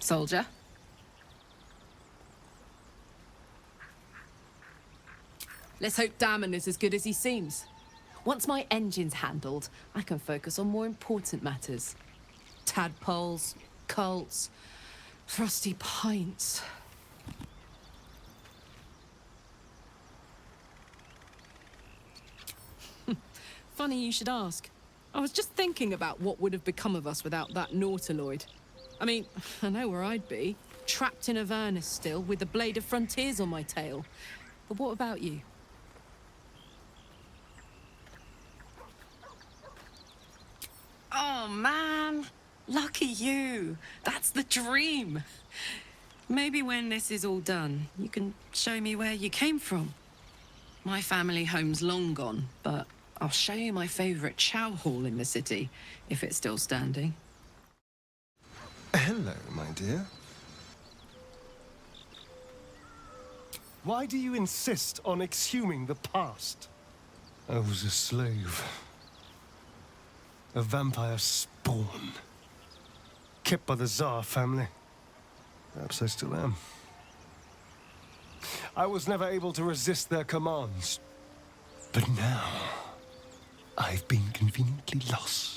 Soldier. Let's hope Damon is as good as he seems. Once my engine's handled, I can focus on more important matters. Tadpoles, cults, frosty pints. Funny you should ask. I was just thinking about what would have become of us without that nautiloid. I mean, I know where I'd be. Trapped in Avernus still, with the Blade of Frontiers on my tail. But what about you? Oh, man. Lucky you. That's the dream. Maybe when this is all done, you can show me where you came from. My family home's long gone, but I'll show you my favourite chow hall in the city, if it's still standing. Hello, my dear. Why do you insist on exhuming the past? I was a slave. A vampire spawn. Kept by the Tsar family. Perhaps I still am. I was never able to resist their commands. But now, I've been conveniently lost.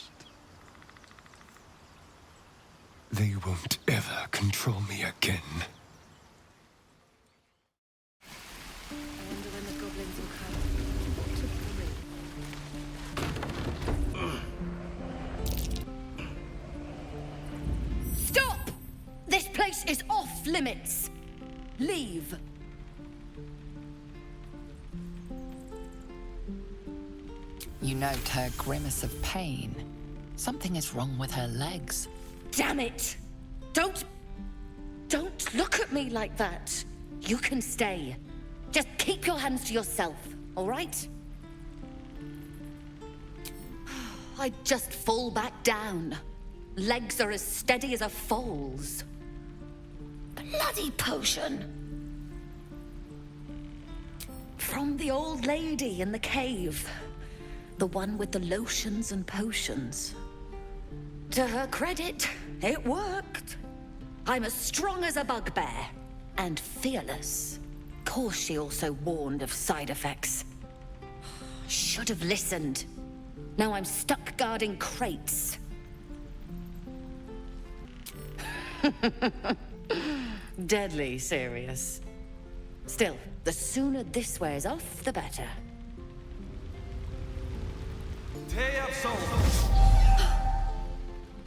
They won't ever control me again. Stop! This place is off limits. Leave. You note her grimace of pain. Something is wrong with her legs. Damn it! Don't look at me like that. You can stay. Just keep your hands to yourself, all right? I just fall back down. Legs are as steady as a foal's. Bloody potion. From the old lady in the cave. The one with the lotions and potions. To her credit, it worked. I'm as strong as a bugbear. And fearless. Course she also warned of side effects. Should have listened. Now I'm stuck guarding crates. Deadly serious. Still, the sooner this wears off, the better.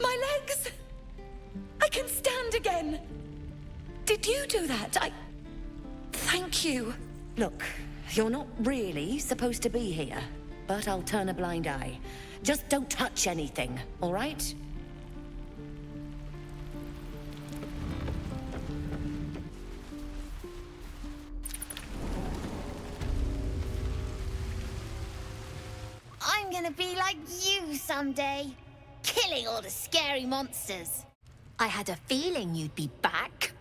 My legs! I can stand again! Did you do that? Thank you. Look, you're not really supposed to be here, but I'll turn a blind eye. Just don't touch anything, all right? I'm gonna be like you someday, killing all the scary monsters. I had a feeling you'd be back.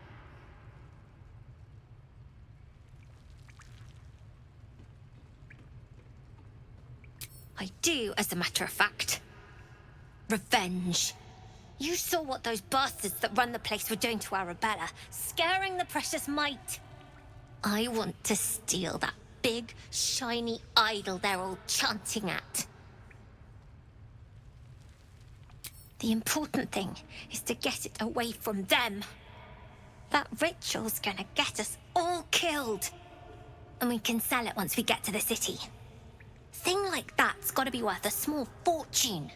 I do, as a matter of fact. Revenge. You saw what those bastards that run the place were doing to Arabella, scaring the precious mite. I want to steal that big, shiny idol they're all chanting at. The important thing is to get it away from them. That ritual's gonna get us all killed. And we can sell it once we get to the city. Thing like that's gotta be worth a small fortune.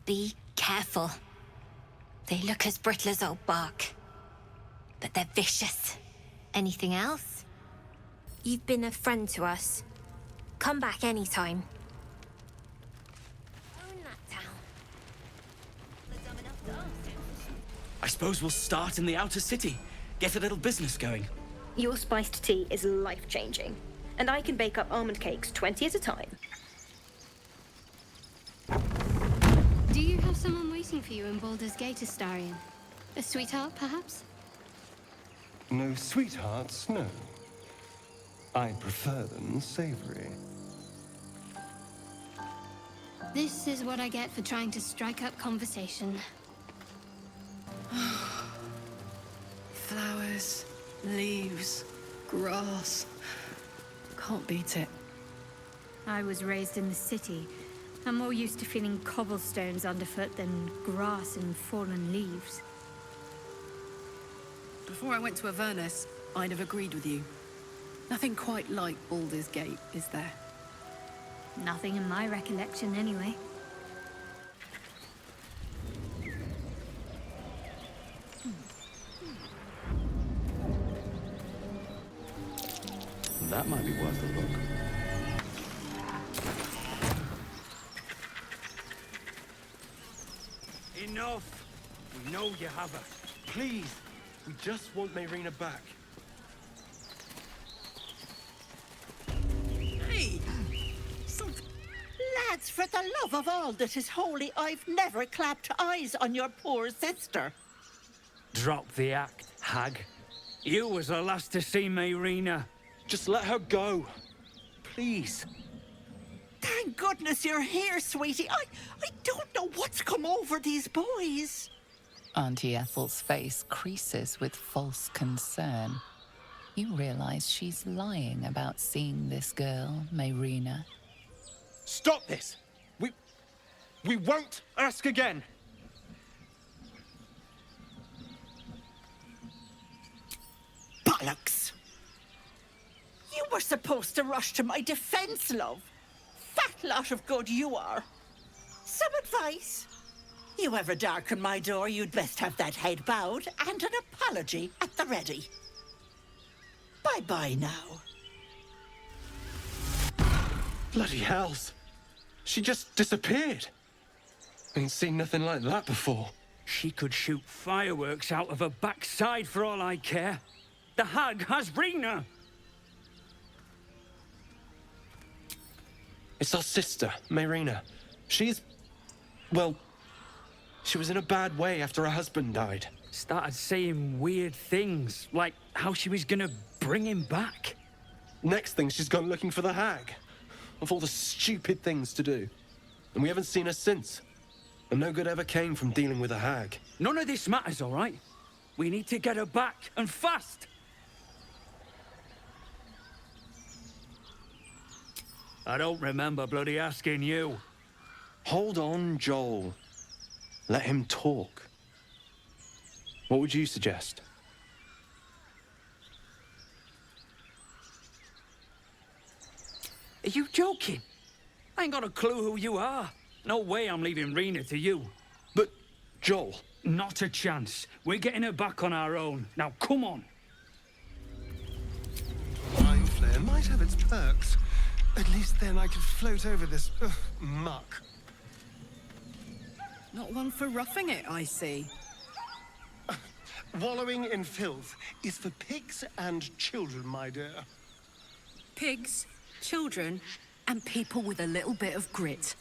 Be careful. They look as brittle as old bark, but they're vicious. Anything else? You've been a friend to us. Come back anytime. Own that town. I suppose we'll start in the outer city. Get a little business going. Your spiced tea is life-changing, and I can bake up almond cakes 20 at a time. Do you have someone waiting for you in Baldur's Gate, Astarion? A sweetheart, perhaps? No sweethearts, no. I prefer them savory. This is what I get for trying to strike up conversation. Flowers, leaves, grass. Can't beat it. I was raised in the city. I'm more used to feeling cobblestones underfoot than grass and fallen leaves. Before I went to Avernus, I'd have agreed with you. Nothing quite like Baldur's Gate, is there? Nothing in my recollection, anyway. That might be worth a look. Enough! We know you have her. Please, we just want Mayrina back. Hey! Lads, for the love of all that is holy, I've never clapped eyes on your poor sister. Drop the act, hag. You was the last to see Mayrina. Just let her go. Please. Thank goodness you're here, sweetie. I don't know what's come over these boys. Auntie Ethel's face creases with false concern. You realize she's lying about seeing this girl, Mayrina. Stop this! We won't ask again! Bollocks! You were supposed to rush to my defense, love. Fat lot of good you are. Some advice? You ever darken my door, you'd best have that head bowed and an apology at the ready. Bye-bye now. Bloody hells. She just disappeared. Ain't seen nothing like that before. She could shoot fireworks out of her backside for all I care. The hag has Rena. It's our sister, Mayrina. She's... well... she was in a bad way after her husband died. Started saying weird things, like how she was gonna bring him back. Next thing, she's gone looking for the hag. Of all the stupid things to do. And we haven't seen her since. And no good ever came from dealing with a hag. None of this matters, all right? We need to get her back, and fast! I don't remember bloody asking you. Hold on, Joel. Let him talk. What would you suggest? Are you joking? I ain't got a clue who you are. No way I'm leaving Rena to you. But, Joel... Not a chance. We're getting her back on our own. Now, come on. Mind flare might have its perks. At least then I could float over this muck. Not one for roughing it, I see. Wallowing in filth is for pigs and children, my dear. Pigs, children, and people with a little bit of grit.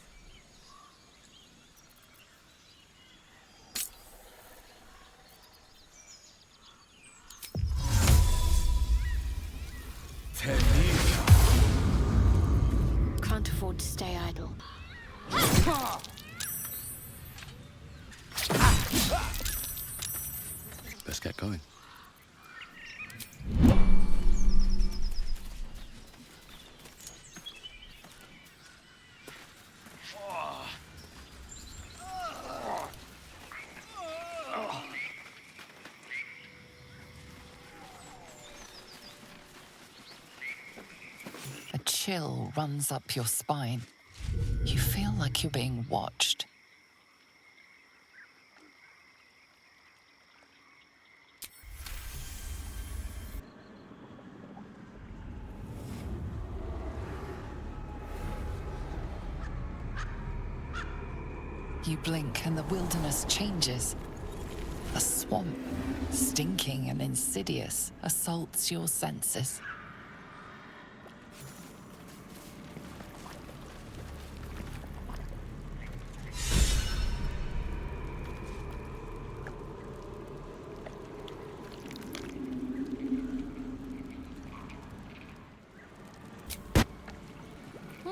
Can't afford to stay idle. Let's get going. A chill runs up your spine. You feel like you're being watched. You blink and the wilderness changes. A swamp, stinking and insidious, assaults your senses.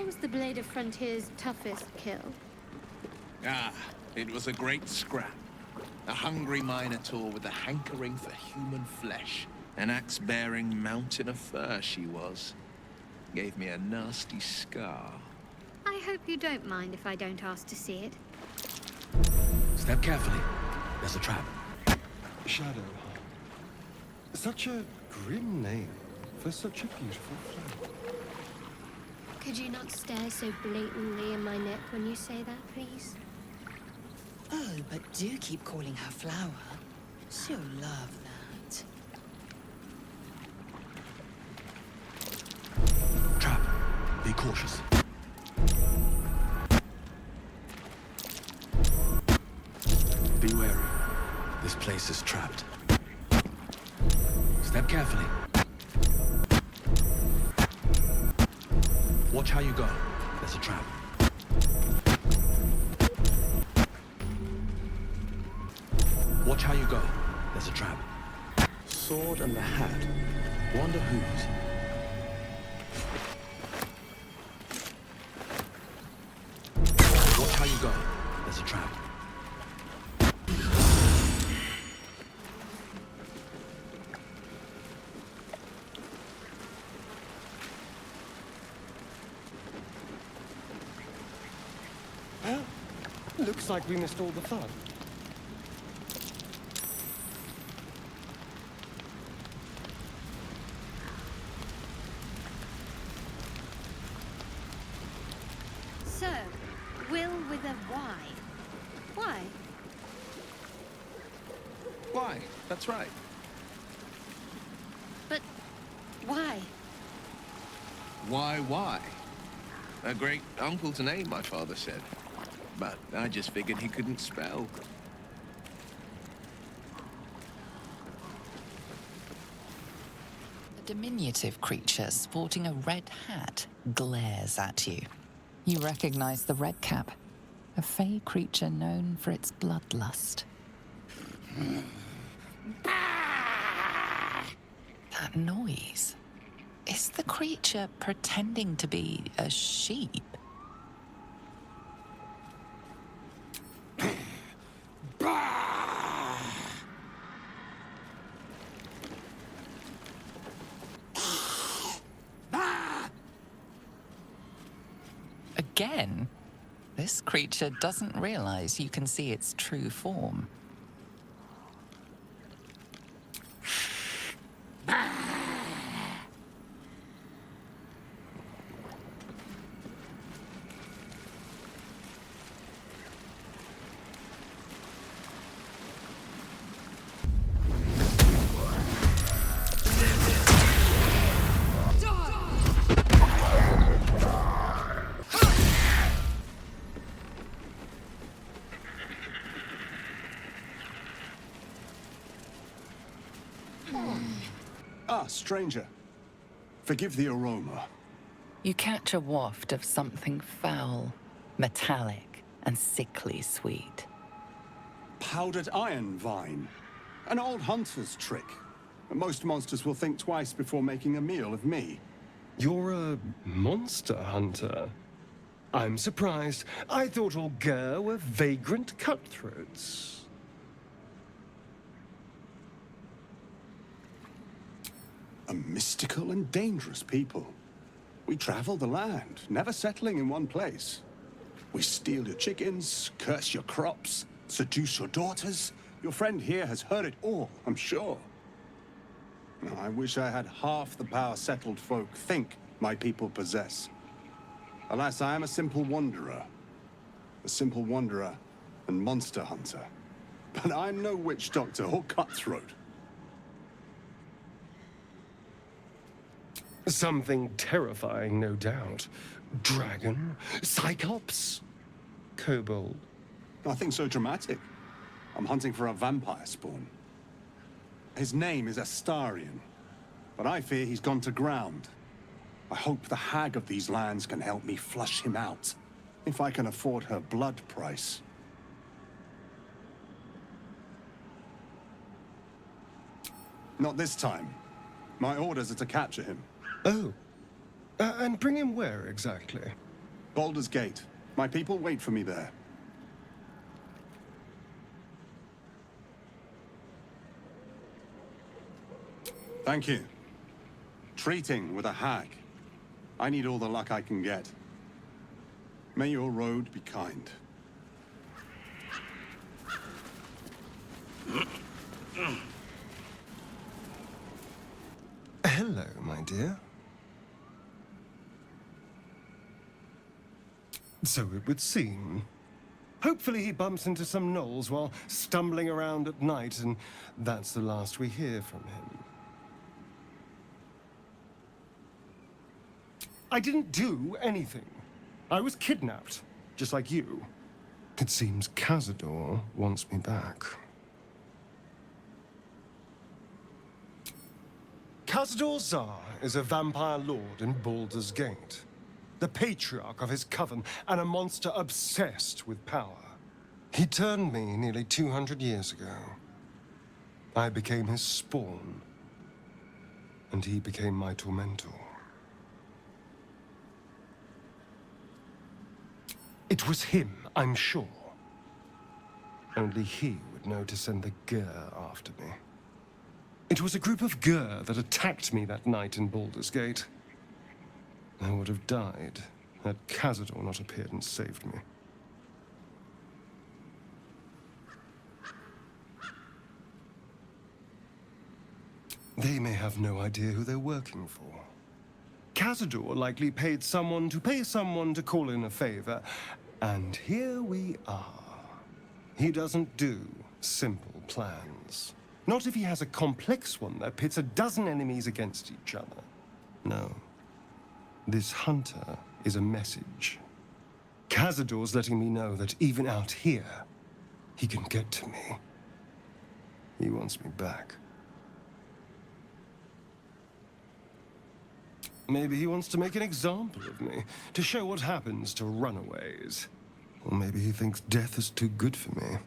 was the Blade of Frontier's toughest kill? Ah, it was a great scrap. A hungry minotaur with a hankering for human flesh. An axe-bearing mountain of fur she was. Gave me a nasty scar. I hope you don't mind if I don't ask to see it. Step carefully. There's a trap. Shadow. Such a grim name for such a beautiful flower. Could you not stare so blatantly in my neck when you say that, please? Oh, but do keep calling her Flower. She'll love that. Trap. Be cautious. Be wary. This place is trapped. Step carefully. Watch how you go. There's a trap. Watch how you go. There's a trap. Sword and the hat. Wonder whose. Watch how you go. There's a trap. Looks like we missed all the fun. So, Will with a Y. Why? Why? That's right. But why? Why? A great uncle's name, my father said. But I just figured he couldn't spell. A diminutive creature sporting a red hat glares at you. You recognize the red cap, a fey creature known for its bloodlust. That noise. Is the creature pretending to be a sheep? Again, this creature doesn't realize you can see its true form. Stranger, forgive the aroma. You catch a waft of something foul, metallic, and sickly sweet. Powdered iron vine. An old hunter's trick. Most monsters will think twice before making a meal of me. You're a monster hunter? I'm surprised. I thought all Ger were vagrant cutthroats. A mystical and dangerous people. We travel the land, never settling in one place. We steal your chickens, curse your crops, seduce your daughters. Your friend here has heard it all, I'm sure. I wish I had half the power settled folk think my people possess. Alas, I am a simple wanderer. A simple wanderer and monster hunter. But I'm no witch doctor or cutthroat. Something terrifying, no doubt. Dragon? Cyclops? Kobold? Nothing so dramatic. I'm hunting for a vampire spawn. His name is Astarion, but I fear he's gone to ground. I hope the hag of these lands can help me flush him out, if I can afford her blood price. Not this time. My orders are to capture him. Oh. And bring him where exactly? Baldur's Gate. My people wait for me there. Thank you. Treating with a hag. I need all the luck I can get. May your road be kind. Hello, my dear. So it would seem. Hopefully he bumps into some gnolls while stumbling around at night, and that's the last we hear from him. I didn't do anything. I was kidnapped, just like you. It seems Cazador wants me back. Cazador Zar is a vampire lord in Baldur's Gate, the patriarch of his coven and a monster obsessed with power. He turned me nearly 200 years ago. I became his spawn, and he became my tormentor. It was him, I'm sure. Only he would know to send the Gur after me. It was a group of Gur that attacked me that night in Baldur's Gate. I would have died had Cazador not appeared and saved me. They may have no idea who they're working for. Cazador likely paid someone to pay someone to call in a favor, and here we are. He doesn't do simple plans. Not if he has a complex one that pits a dozen enemies against each other. No. This hunter is a message. Cazador's letting me know that even out here, he can get to me. He wants me back. Maybe he wants to make an example of me, to show what happens to runaways. Or maybe he thinks death is too good for me.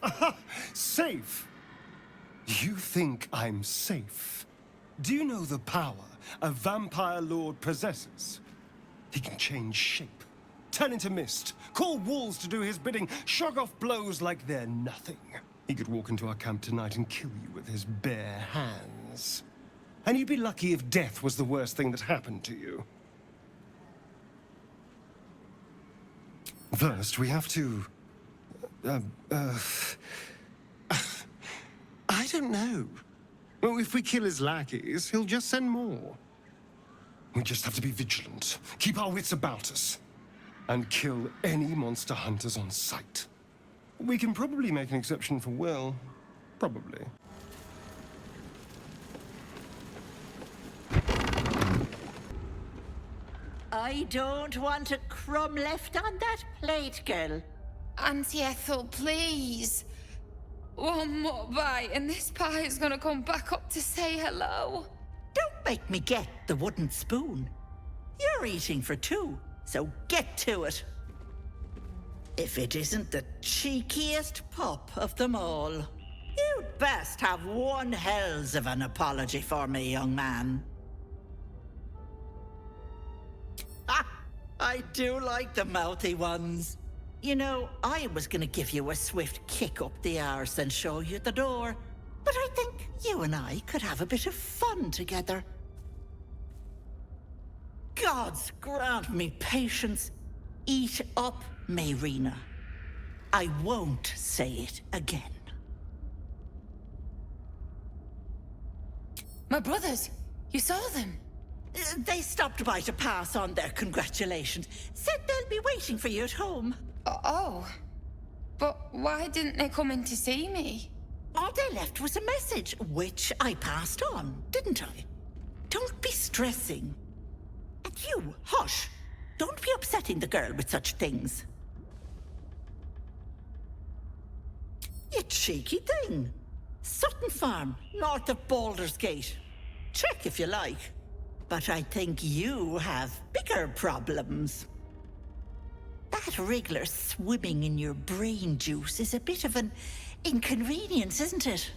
Aha! Safe! You think I'm safe? Do you know the power a vampire lord possesses? He can change shape, turn into mist, call walls to do his bidding, shrug off blows like they're nothing. He could walk into our camp tonight and kill you with his bare hands. And you'd be lucky if death was the worst thing that happened to you. First, we have to... I don't know. Well, if we kill his lackeys, he'll just send more. We just have to be vigilant, keep our wits about us, and kill any monster hunters on sight. We can probably make an exception for Will. Probably. I don't want a crumb left on that plate, girl. Auntie Ethel, please. One more bite and this pie is gonna come back up to say hello. Don't make me get the wooden spoon. You're eating for two, so get to it. If it isn't the cheekiest pup of them all. You'd best have one hells of an apology for me, young man. Ah, I do like the mouthy ones. You know, I was gonna give you a swift kick up the arse and show you the door. But I think you and I could have a bit of fun together. Gods grant me patience. Eat up, Mayrina. I won't say it again. My brothers, you saw them? They stopped by to pass on their congratulations. Said they'll be waiting for you at home. Oh, but why didn't they come in to see me? All they left was a message, which I passed on, didn't I? Don't be stressing. And you, hush. Don't be upsetting the girl with such things. You cheeky thing. Sutton Farm, north of Baldur's Gate. Check if you like. But I think you have bigger problems. That wriggler swimming in your brain juice is a bit of an inconvenience, isn't it?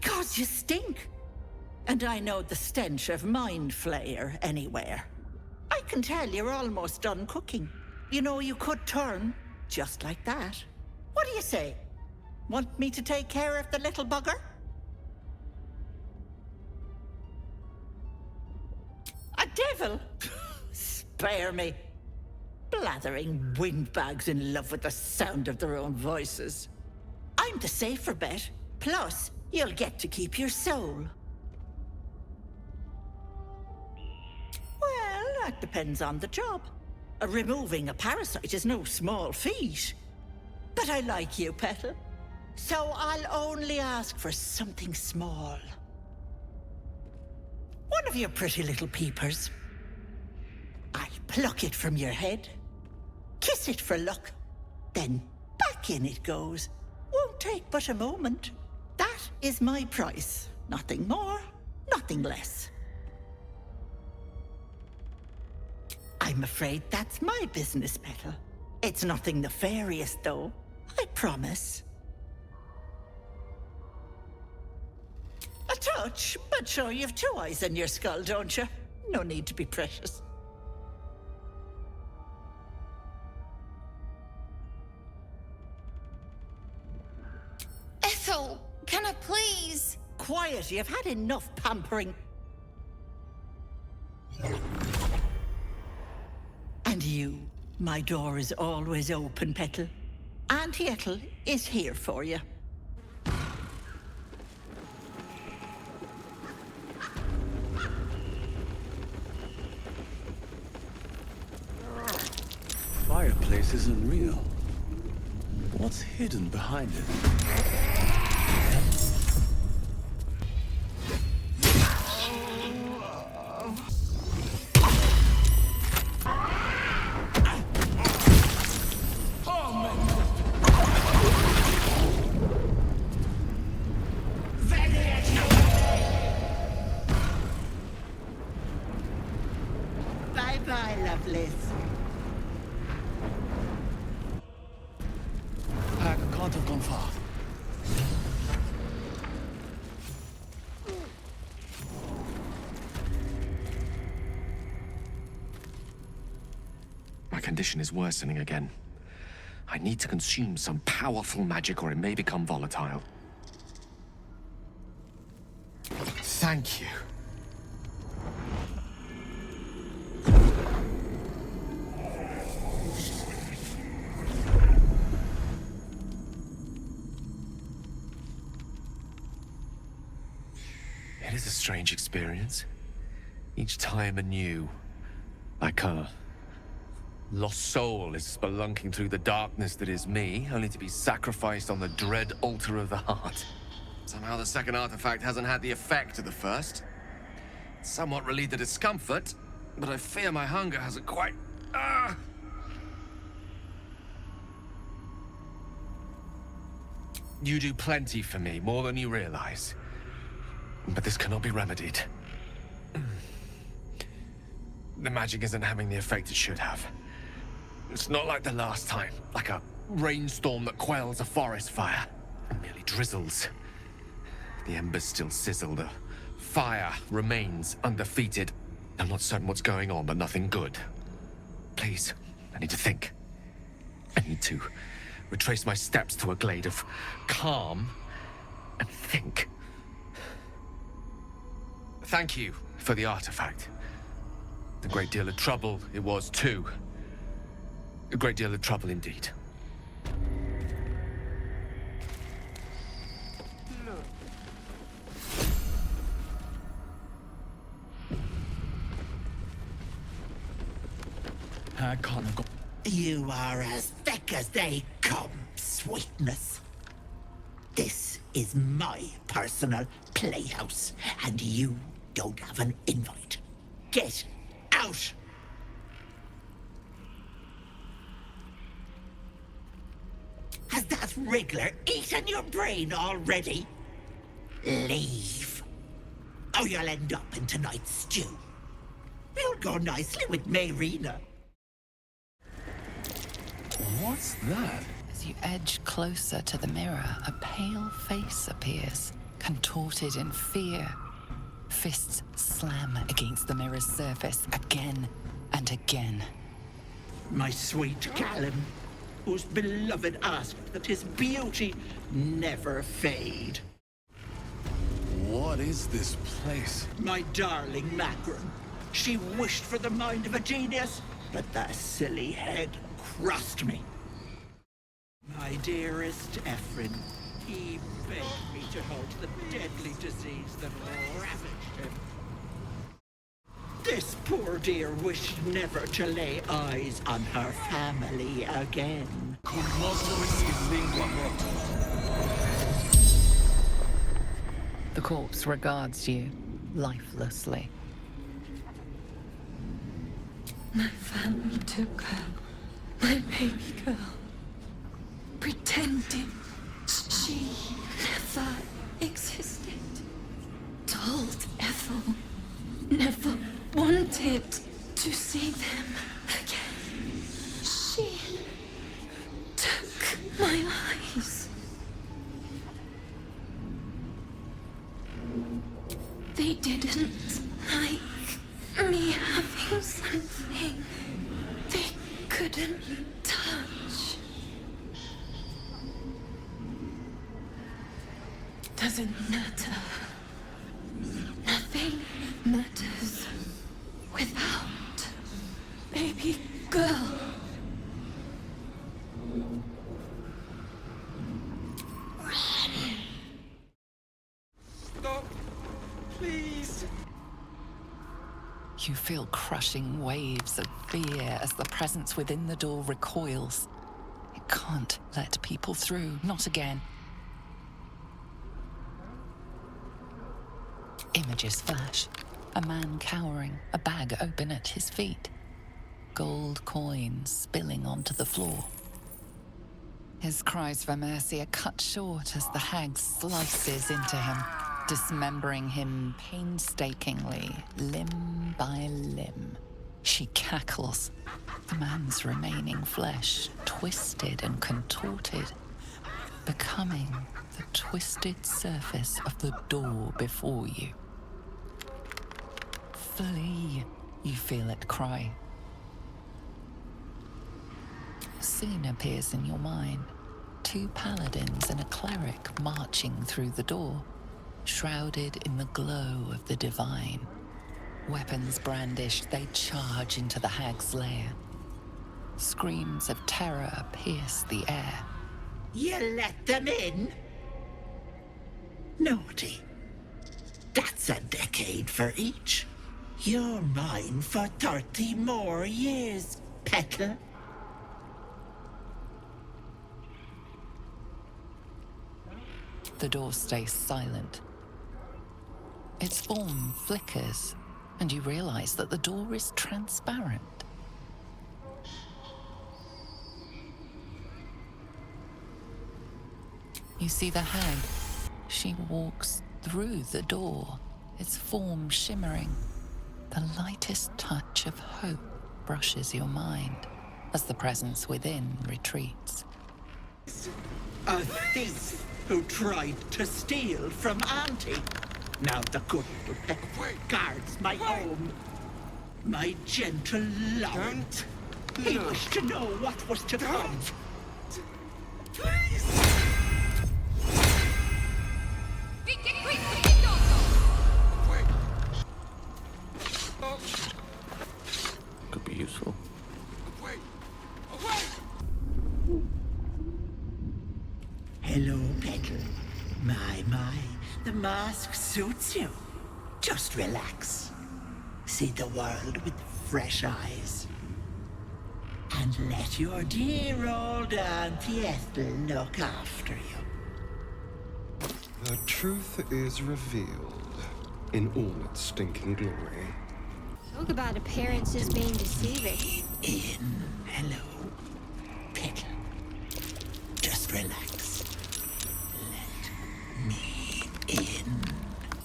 Because you stink. And I know the stench of mind flayer anywhere. I can tell you're almost done cooking. You know, you could turn just like that. What do you say? Want me to take care of the little bugger? A devil? Spare me. Blathering windbags in love with the sound of their own voices. I'm the safer bet. Plus, you'll get to keep your soul. Well, that depends on the job. Removing a parasite is no small feat. But I like you, Petal. So I'll only ask for something small. One of your pretty little peepers. I'll pluck it from your head, kiss it for luck, then back in it goes. Won't take but a moment. That is my price. Nothing more, nothing less. I'm afraid that's my business, Petal. It's nothing nefarious, though. I promise. A touch, but sure you've 2 eyes in your skull, don't you? No need to be precious. Ethel, can I please? Quiet, you've had enough pampering. And you, my door is always open, Petal. Auntie Ethel is here for you. Fireplace isn't real. What's hidden behind it? Bye-bye, lovelies. I can't have gone far. My condition is worsening again. I need to consume some powerful magic or it may become volatile. Thank you. It is a strange experience. Each time anew. Like a lost soul is spelunking through the darkness that is me, only to be sacrificed on the dread altar of the heart. Somehow the second artifact hasn't had the effect of the first. It's somewhat relieved the discomfort, but I fear my hunger hasn't quite... You do plenty for me, more than you realize. But this cannot be remedied. The magic isn't having the effect it should have. It's not like the last time, like a rainstorm that quells a forest fire. It merely drizzles. The embers still sizzle, the fire remains undefeated. I'm not certain what's going on, but nothing good. Please, I need to think. I need to retrace my steps to a glade of calm and think. Thank you for the artifact. A great deal of trouble it was too. A great deal of trouble indeed. I can't have gone. You are as thick as they come, sweetness. This is my personal playhouse, and you don't have an invite. Get out! Has that wriggler eaten your brain already? Leave. Or you'll end up in tonight's stew. You'll go nicely with Mayrina. What's that? As you edge closer to the mirror, a pale face appears. contorted in fear. Fists slam against the mirror's surface again and again. My sweet Callum, whose beloved asked that his beauty never fade. What is this place? My darling Macron. She wished for the mind of a genius, but the silly head crossed me. My dearest Ephraim, he begged me to halt the deadly disease that ravaged him. This poor dear wished never to lay eyes on her family again. The corpse regards you lifelessly. My family took her, my baby girl, pretending she never existed. Told Ethel never wanted to see them again. She took my eyes. They didn't like me having something they couldn't touch. Doesn't matter. Nothing matters without baby girl. Stop, please. You feel crushing waves of fear as the presence within the door recoils. It can't let people through, not again. Images flash. A man cowering, a bag open at his feet. Gold coins spilling onto the floor. His cries for mercy are cut short as the hag slices into him, dismembering him painstakingly, limb by limb. She cackles, the man's remaining flesh twisted and contorted, becoming the twisted surface of the door before you. Flee, you feel it cry. A scene appears in your mind. Two paladins and a cleric marching through the door, shrouded in the glow of the divine. Weapons brandished, they charge into the hag's lair. Screams of terror pierce the air. You let them in? Naughty. That's a decade for each. You're mine for 30 more years, petal. The door stays silent. Its form flickers, and you realize that the door is transparent. You see the hag. She walks through the door, its form shimmering. The lightest touch of hope brushes your mind as the presence within retreats. A thief who tried to steal from Auntie. Now the good little pet guards my home. My gentle Lord. He wished to know what was to come. Please! Could be useful. Hello, Petal. My, the mask suits you. Just relax. See the world with fresh eyes. And let your dear old Auntie Ethel look after you. The truth is revealed in all its stinking glory. Talk about appearances being deceiving. Hello, Petal. Just relax. Let me in.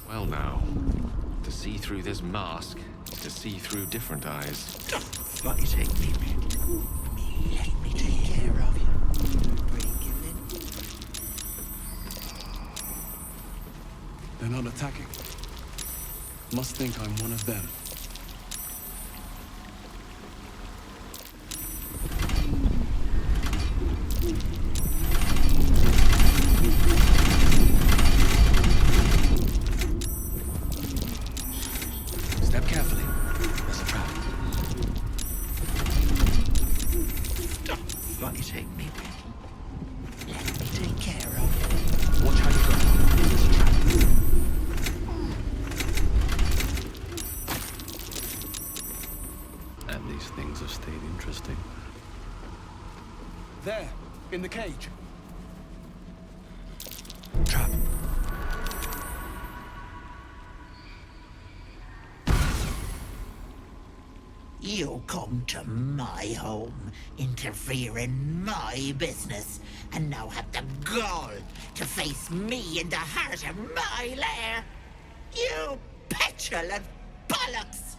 Well now, to see through this mask is to see through different eyes. Don't fight me, Petal. Let me take care of you. Bring you in. They're not attacking. Must think I'm one of them. Step carefully. There's a trap. Stop fighting me. Let me take care of it. Watch how you go. There's a trap. And these things have stayed interesting. There, in the cage. Trap. You come to my home, interfere in my business, and now have the gall to face me in the heart of my lair. You petulant bollocks!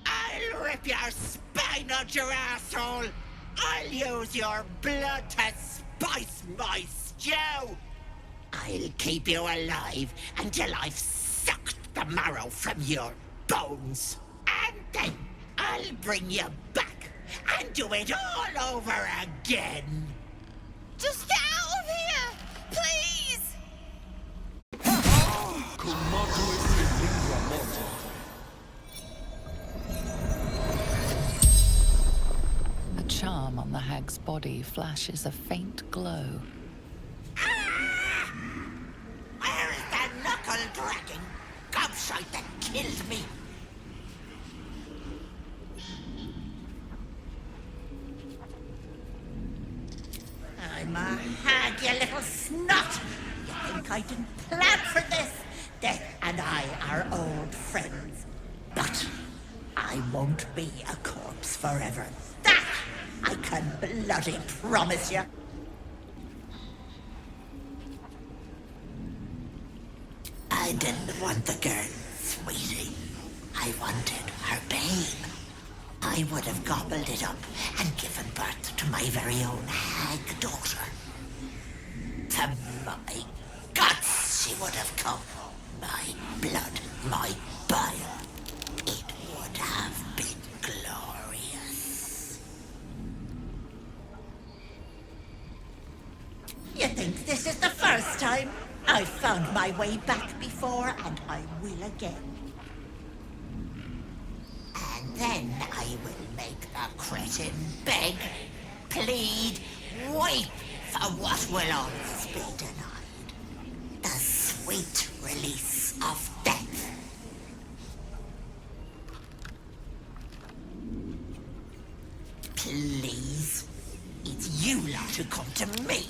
I'll rip your spine out your asshole! I'll use your blood to spice my stew! I'll keep you alive until I've sucked the marrow from your bones. And then I'll bring you back and do it all over again. Just get out of here! Please! A charm on the hag's body flashes a faint glow. Where is the knuckle-dragging gobshite that killed me? I'm a hag, you little snot! You think I didn't plan for this? Death and I are old friends. But I won't be a corpse forever. That I can bloody promise you. I didn't want the girl, sweetie. I wanted her babe. I would have gobbled it up and given birth to my very own hag daughter. To my guts she would have come. My blood, my bile. It would have been glorious. You think this is the first time? I've found my way back before, and I will again. And then I will make the cretin beg, plead, weep for what will always be denied. The sweet release of death. Please, it's you lot who come to me.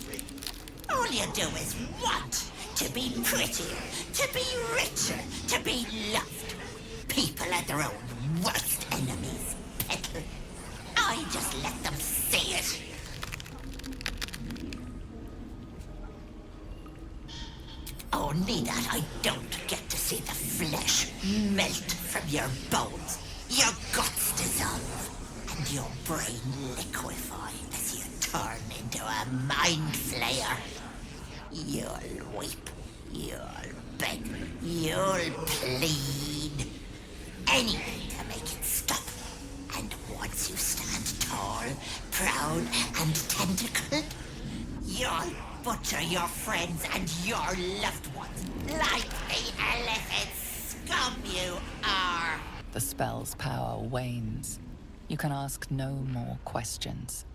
All you do is want to be prettier, to be richer, to be loved. People are their own worst enemies, Petal. I just let them see it. Only that I don't get to see the flesh melt from your bones, your guts dissolve, and your brain liquefy as you turn into a mind flayer. You'll weep, you'll beg, you'll plead. Anything to make it stop. And once you stand tall, proud, and tentacled, you'll butcher your friends and your loved ones like the elephant scum you are. The spell's power wanes. You can ask no more questions.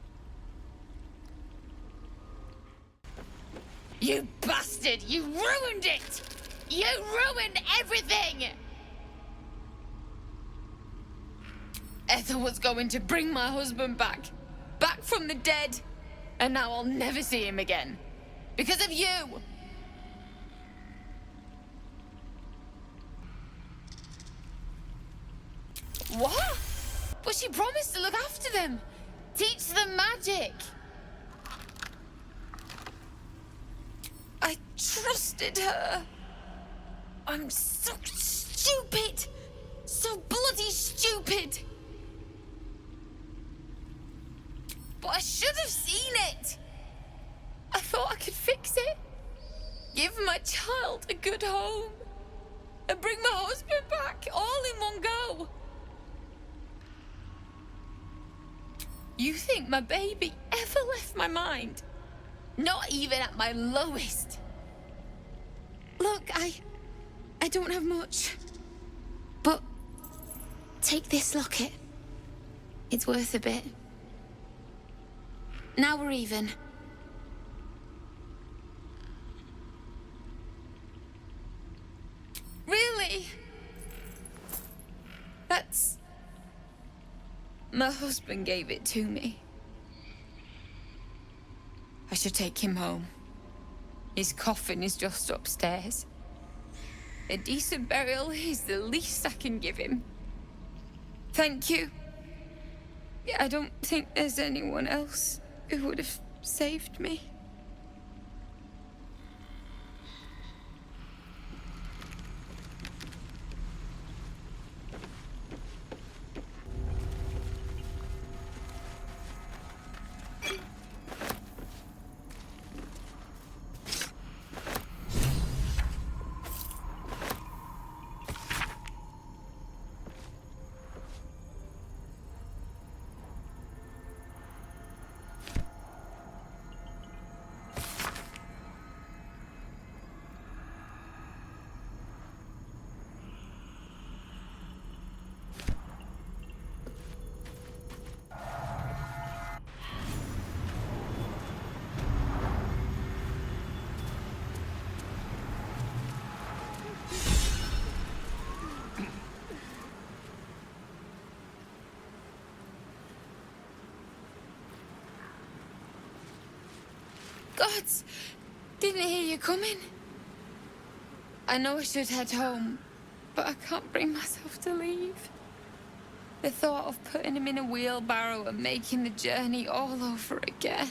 You bastard! You ruined it! You ruined everything! Ethel was going to bring my husband back. Back from the dead. And now I'll never see him again. Because of you! What? But she promised to look after them. Teach them magic. I trusted her. I'm so stupid. So bloody stupid. But I should have seen it. I thought I could fix it. Give my child a good home. And bring my husband back, all in one go. You think my baby ever left my mind? Not even at my lowest. Look, I don't have much. But take this locket. It's worth a bit. Now we're even. Really? That's... My husband gave it to me. I should take him home. His coffin is just upstairs. A decent burial is the least I can give him. Thank you. I don't think there's anyone else who would have saved me. Gods, didn't hear you coming. I know I should head home, but I can't bring myself to leave. The thought of putting him in a wheelbarrow and making the journey all over again.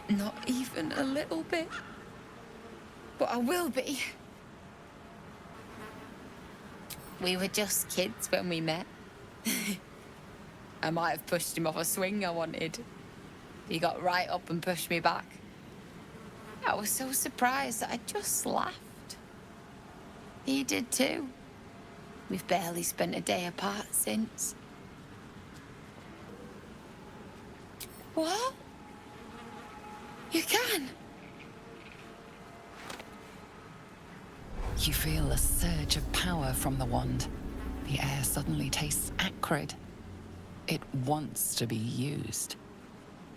Not even a little bit. But I will be. We were just kids when we met. I might have pushed him off a swing I wanted. He got right up and pushed me back. I was so surprised that I just laughed. He did too. We've barely spent a day apart since. What? You can? You feel a surge of power from the wand. The air suddenly tastes acrid. It wants to be used.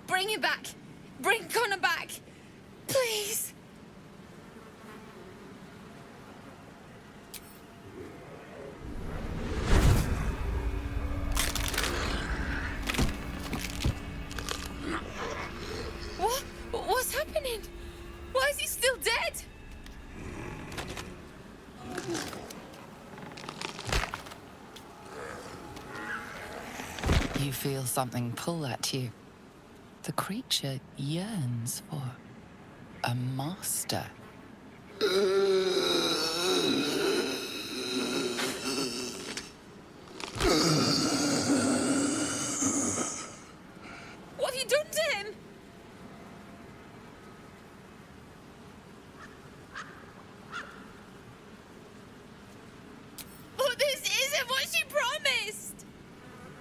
Bring him back! Bring Connor back! Please! What? What's happening? Why is he still dead? You feel something pull at you. The creature yearns for a master. What have you done to him? Oh, this isn't what she promised.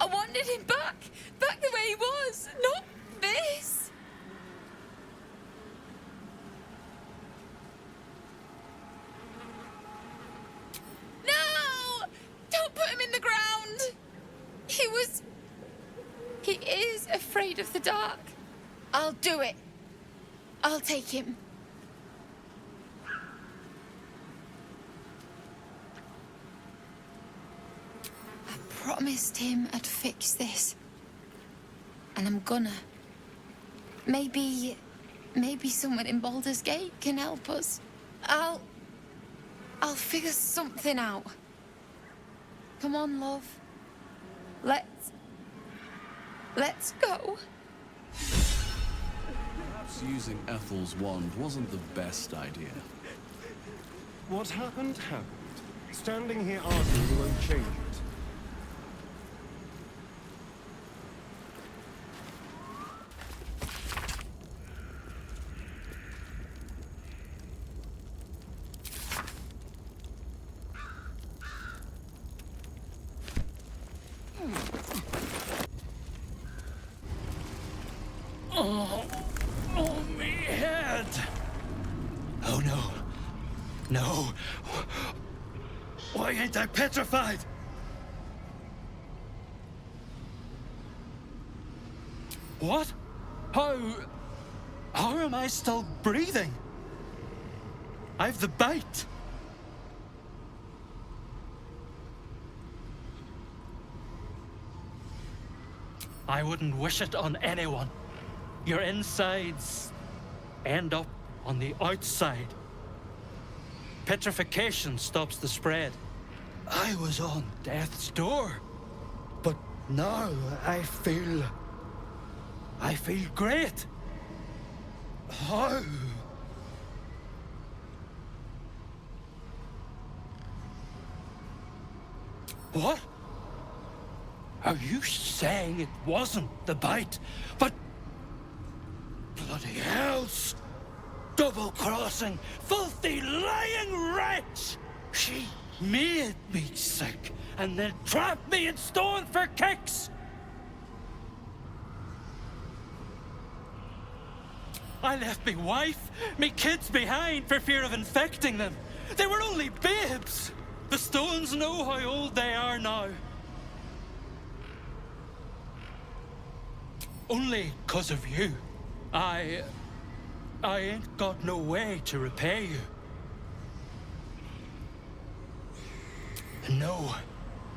I wanted him back the way he was, not this. No! Don't put him in the ground. He is afraid of the dark. I'll do it. I'll take him. I promised him I'd fix this. And I'm gonna. Maybe someone in Baldur's Gate can help us. I'll figure something out. Come on, love. Let's go. Perhaps using Ethel's wand wasn't the best idea. What happened, happened. Standing here arguing won't change it. Oh, me head. Oh no. No. Why ain't I petrified? What? How am I still breathing? I've the bite. I wouldn't wish it on anyone. Your insides end up on the outside. Petrification stops the spread. I was on death's door, but now I feel great. How? What? Are you saying it wasn't the bite, but bloody hells? Double-crossing, filthy, lying wretch! She made me sick, and then trapped me in stone for kicks! I left me wife, me kids behind for fear of infecting them. They were only babes! The stones know how old they are now. Only 'cause of you. I ain't got no way to repay you. No,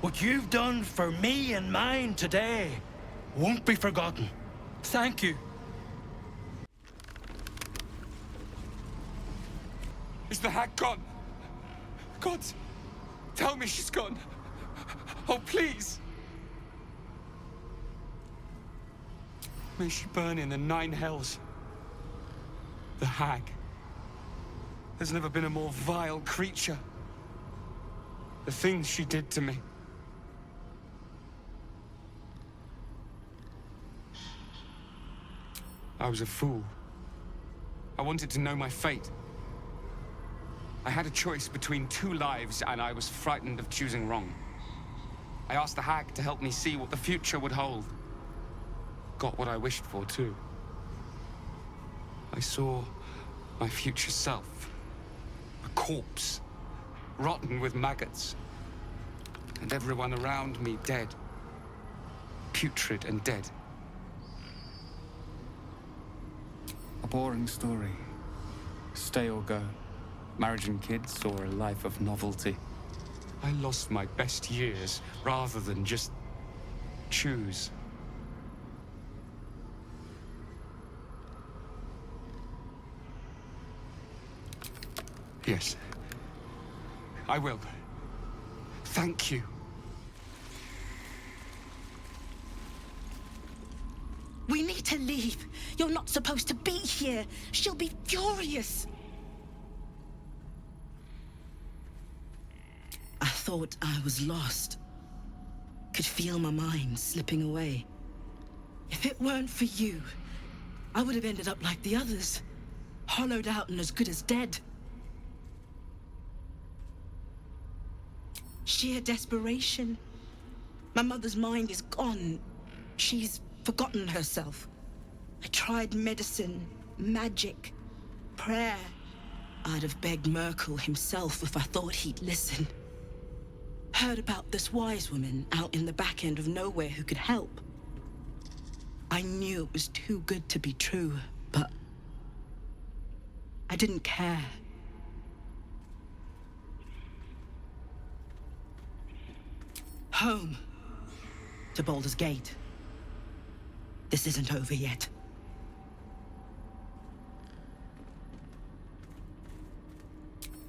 what you've done for me and mine today won't be forgotten. Thank you. Is the hag gone? God, tell me she's gone. Oh, please. May she burn in the 9 hells. The hag. There's never been a more vile creature. The things she did to me. I was a fool. I wanted to know my fate. I had a choice between 2 lives, and I was frightened of choosing wrong. I asked the hag to help me see what the future would hold. Got what I wished for, too. I saw my future self. A corpse, rotten with maggots. And everyone around me dead. Putrid and dead. A boring story. Stay or go. Marriage and kids, or a life of novelty. I lost my best years rather than just choose. Yes, I will. Thank you. We need to leave. You're not supposed to be here. She'll be furious. I thought I was lost. Could feel my mind slipping away. If it weren't for you, I would have ended up like the others. Hollowed out and as good as dead. Sheer desperation. My mother's mind is gone. She's forgotten herself. I tried medicine, magic, prayer. I'd have begged Merkel himself if I thought he'd listen. Heard about this wise woman out in the back end of nowhere who could help. I knew it was too good to be true, but I didn't care. Home. To Baldur's Gate. This isn't over yet.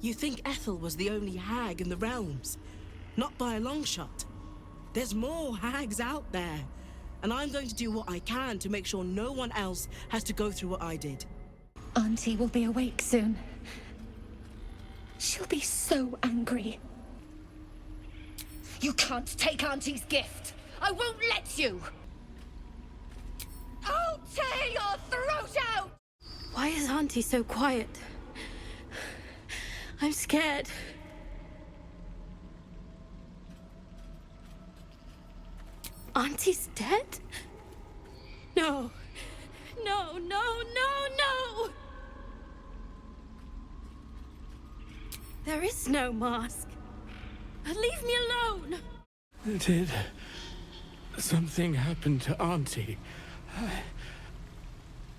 You think Ethel was the only hag in the realms? Not by a long shot. There's more hags out there. And I'm going to do what I can to make sure no one else has to go through what I did. Auntie will be awake soon. She'll be so angry. You can't take Auntie's gift. I won't let you. I'll tear your throat out! Why is Auntie so quiet? I'm scared. Auntie's dead? No. No. No, no, no, no! There is no mask. Leave me alone! Did something happen to Auntie?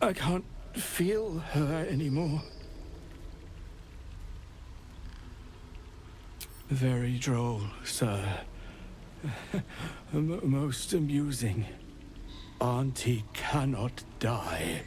I can't feel her anymore. Very droll, sir. Most amusing. Auntie cannot die.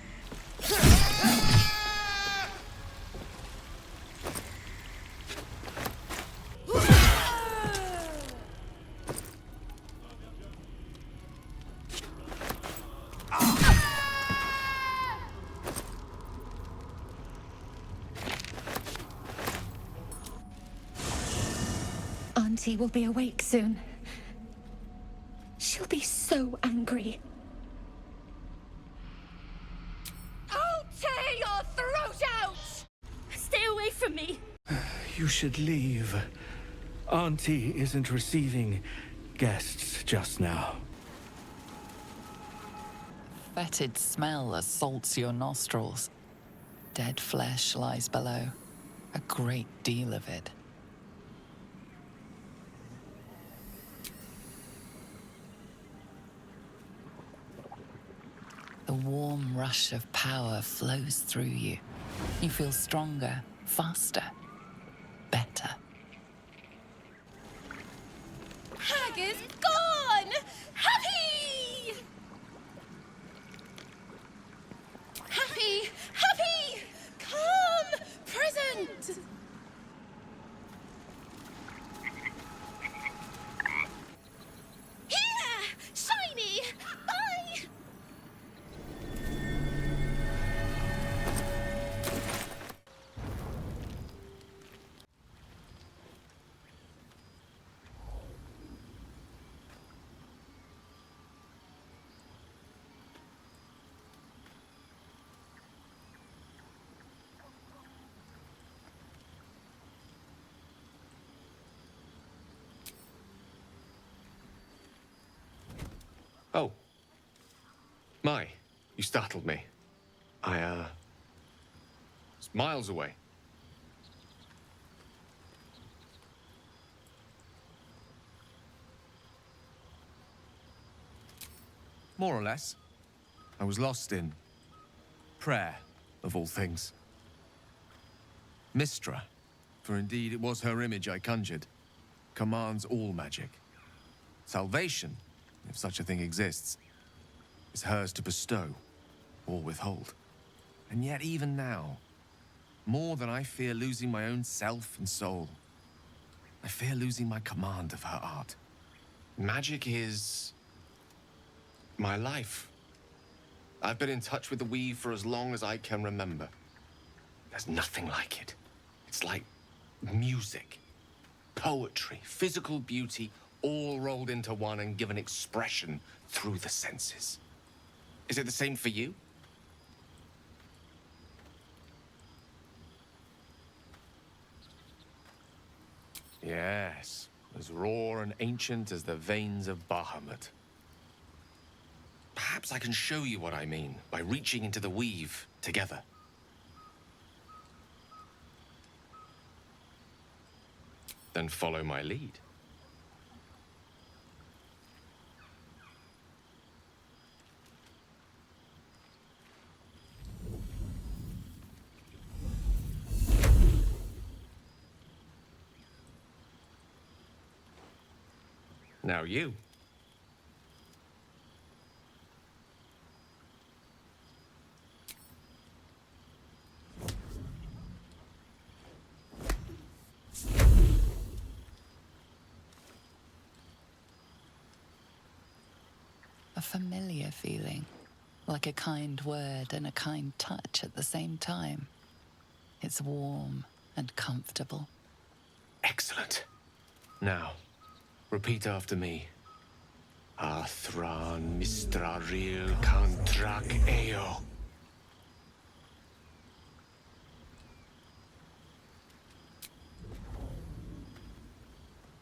Auntie will be awake soon. She'll be so angry. I'll tear your throat out! Stay away from me! You should leave. Auntie isn't receiving guests just now. Fetid smell assaults your nostrils. Dead flesh lies below. A great deal of it. The warm rush of power flows through you. You feel stronger, faster, better. Hag is gone! Happy! Happy! Happy! Come! Present! Here! Shiny! Bye! Oh. My, you startled me. I, was miles away. More or less. I was lost in prayer, of all things. Mistra, for indeed it was her image I conjured, commands all magic. Salvation, if such a thing exists, is hers to bestow or withhold. And yet even now, more than I fear losing my own self and soul, I fear losing my command of her art. Magic is my life. I've been in touch with the weave for as long as I can remember. There's nothing like it. It's like music, poetry, physical beauty, all rolled into one and given expression through the senses. Is it the same for you? Yes, as raw and ancient as the veins of Bahamut. Perhaps I can show you what I mean by reaching into the weave together. Then follow my lead. Now you. A familiar feeling, like a kind word and a kind touch at the same time. It's warm and comfortable. Excellent. Now, repeat after me. Athran mistraril kantrak eo.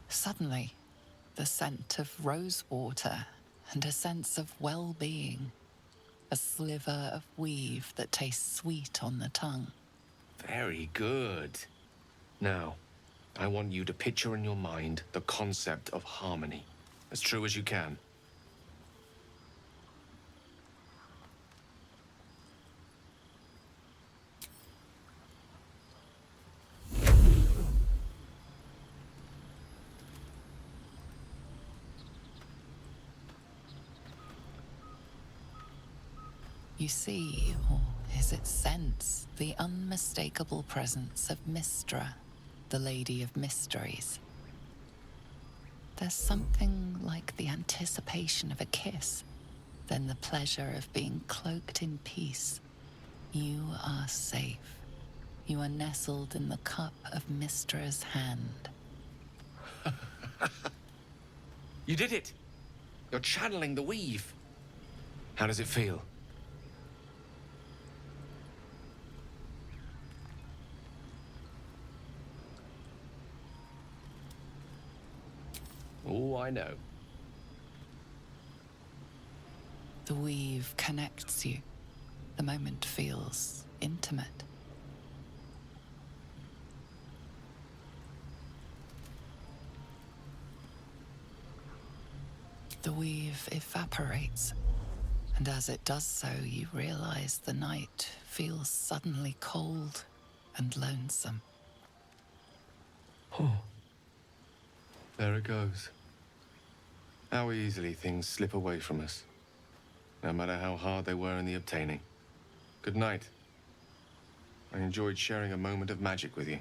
Suddenly, the scent of rose water and a sense of well-being. a sliver of weave that tastes sweet on the tongue. Very good. Now, I want you to picture in your mind the concept of harmony, as true as you can. You see, or is it sense, the unmistakable presence of Mystra, the Lady of Mysteries. There's something like the anticipation of a kiss, then the pleasure of being cloaked in peace. You are safe. You are nestled in the cup of Mystra's hand. You did it! You're channeling the weave. How does it feel? Oh, I know. The weave connects you. The moment feels intimate. The weave evaporates, and as it does so, you realize the night feels suddenly cold and lonesome. Oh. There it goes. How easily things slip away from us, no matter how hard they were in the obtaining. Good night. I enjoyed sharing a moment of magic with you.